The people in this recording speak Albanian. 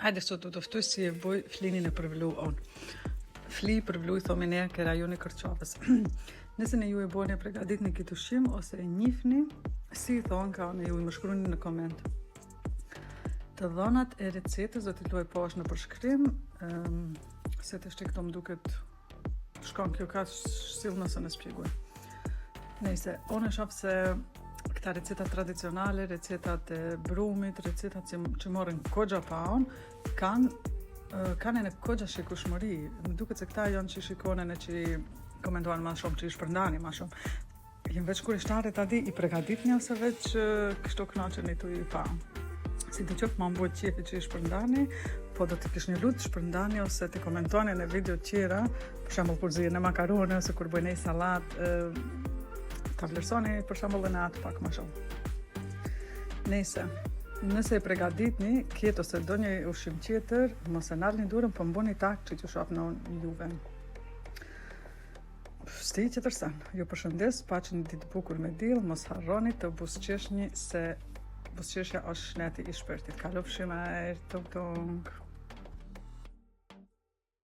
Hajde sot do të ftoj si e bëj flinin e përvlu on. Fli përvlu thomi ne ke rajoni Kërçapës. Nëse ne ju e bëni përgatitni këtë ushqim ose e njihni, si thon ka ne ju më shkruani në koment. Të dhënat e recetës do t'i luaj poshtë në përshkrim, se të shti këto më duket shkon kjo ka sill nëse në spjeguj. Nëse unë shoh se këta receta tradicionale, recetat e brumit, recetat që morën kogja pa on, kanë në kogja shikueshmëri. Më duket se këta janë që shikonen e që komentuan më shumë, që i shpërndani më shumë. Jem veç kurishtarët ati i përgatitni ose veç kështu kënaqeni tu i pa. Si të qoftë më mbojt qefi që i shpërndani, po do të kish një lutë shpërndani ose të komentuani në video tjera, për shembull kur zgjidhni makarone ose kur bëjni sallat, ta vlerësoni për shembull në atë pak më shumë. Nëse e përgatitni këtë ose do një ushqim tjetër, mos e nalni durën, po mboni tak që t'ju shoh në juve. Sti që tërsen, ju përshëndes, paqeni një ditë bukur me diell, mos harroni të buzëqeshni se buzëqeshja është shneti i shpirtit. Kalofshim tuk tuk.